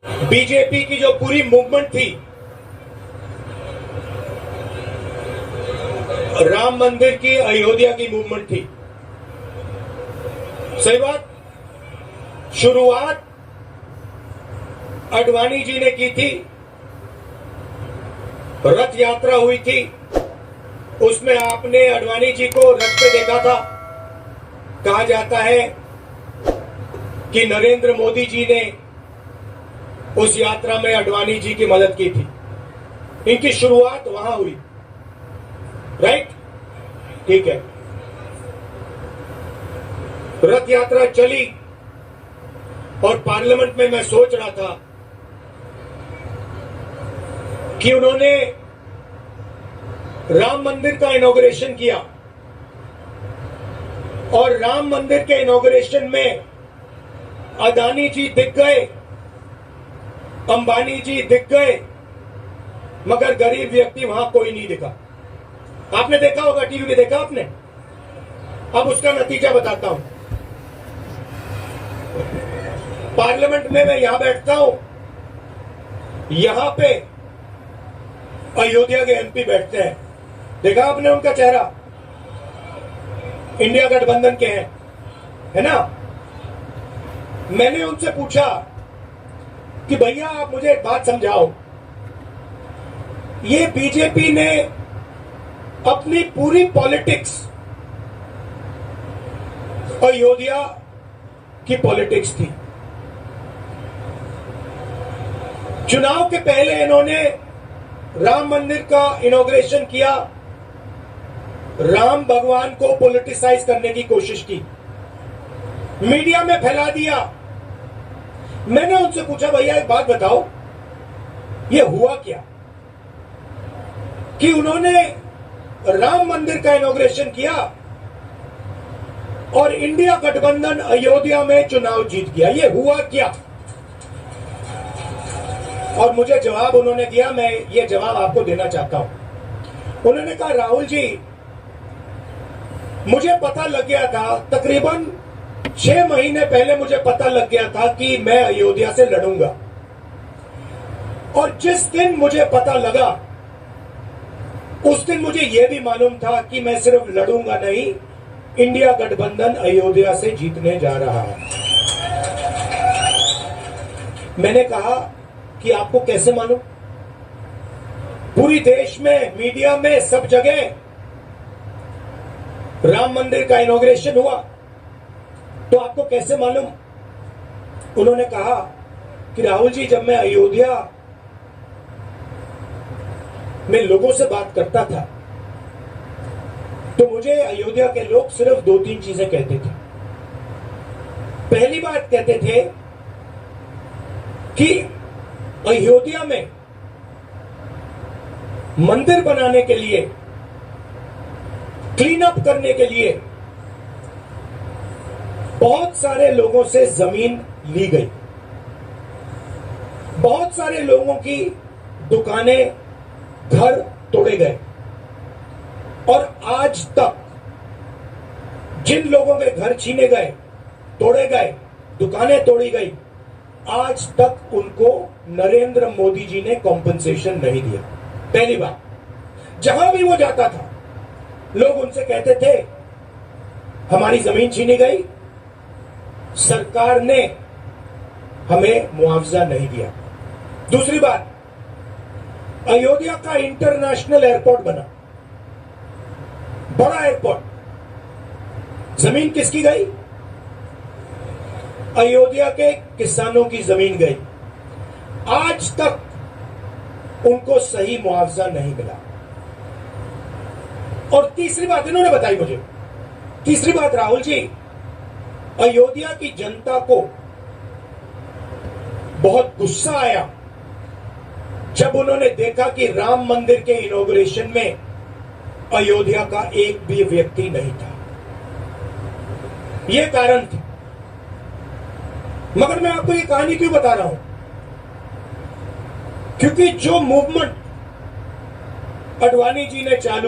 BJP की जो पूरी मूवमेंट थी, राम मंदिर की, अयोध्या की मूवमेंट थी। सही बात। शुरुआत आडवाणी जी ने की थी, रथ यात्रा हुई थी, उसमें आपने आडवाणी जी को रथ पे देखा था। कहा जाता है कि नरेंद्र मोदी जी ने उस यात्रा में आडवाणी जी की मदद की थी। इनकी शुरुआत वहां हुई, राइट? ठीक है। रथ यात्रा चली और पार्लियामेंट में मैं सोच रहा था कि उन्होंने राम मंदिर का इनॉग्रेशन किया और राम मंदिर के इनॉग्रेशन में अदानी जी दिख गए, अंबानी जी दिख गए, मगर गरीब व्यक्ति वहां कोई नहीं दिखा। आपने देखा होगा, टीवी में देखा आपने। अब उसका नतीजा बताता हूं। पार्लियामेंट में मैं यहां बैठता हूं, यहां पे अयोध्या के एमपी बैठते हैं। देखा आपने उनका चेहरा? इंडिया गठबंधन के हैं, है ना? मैंने उनसे पूछा कि भैया आप मुझे एक बात समझाओ, ये बीजेपी ने अपनी पूरी पॉलिटिक्स अयोध्या की पॉलिटिक्स थी। चुनाव के पहले इन्होंने राम मंदिर का इनॉग्रेशन किया, राम भगवान को पॉलिटिसाइज करने की कोशिश की, मीडिया में फैला दिया। मैंने उनसे पूछा भैया एक बात बताओ, ये हुआ क्या कि उन्होंने राम मंदिर का इनॉग्रेशन किया और इंडिया गठबंधन अयोध्या में चुनाव जीत गया? ये हुआ क्या? और मुझे जवाब उन्होंने दिया, मैं ये जवाब आपको देना चाहता हूं। उन्होंने कहा राहुल जी, मुझे पता लग गया था, तकरीबन 6 महीने पहले मुझे पता लग गया था कि मैं अयोध्या से लड़ूंगा, और जिस दिन मुझे पता लगा उस दिन मुझे यह भी मालूम था कि मैं सिर्फ लड़ूंगा नहीं, इंडिया गठबंधन अयोध्या से जीतने जा रहा है। मैंने कहा कि आपको कैसे मालूम? पूरी देश में, मीडिया में, सब जगह राम मंदिर का इनॉग्रेशन हुआ, तो आपको कैसे मालूम? उन्होंने कहा कि राहुल जी, जब मैं अयोध्या में लोगों से बात करता था तो मुझे अयोध्या के लोग सिर्फ 2-3 चीजें कहते थे। पहली बात कहते थे कि अयोध्या में मंदिर बनाने के लिए, क्लीन अप करने के लिए बहुत सारे लोगों से जमीन ली गई, बहुत सारे लोगों की दुकानें, घर तोड़े गए, और आज तक जिन लोगों के घर छीने गए, तोड़े गए, दुकानें तोड़ी गई, आज तक उनको नरेंद्र मोदी जी ने कॉम्पनसेशन नहीं दिया। पहली बात, जहां भी वो जाता था लोग उनसे कहते थे हमारी जमीन छीनी गई, सरकार ने हमें मुआवजा नहीं दिया। दूसरी बात, अयोध्या का इंटरनेशनल एयरपोर्ट बना, बड़ा एयरपोर्ट, जमीन किसकी गई? अयोध्या के किसानों की जमीन गई। आज तक उनको सही मुआवजा नहीं मिला। और तीसरी बात इन्होंने बताई मुझे, तीसरी बात राहुल जी, अयोध्या की जनता को बहुत गुस्सा आया जब उन्होंने देखा कि राम मंदिर के इनॉग्रेशन में अयोध्या का एक भी व्यक्ति नहीं था। यह कारण था। मगर मैं आपको यह कहानी क्यों बता रहा हूं? क्योंकि जो मूवमेंट आडवाणी जी ने चालू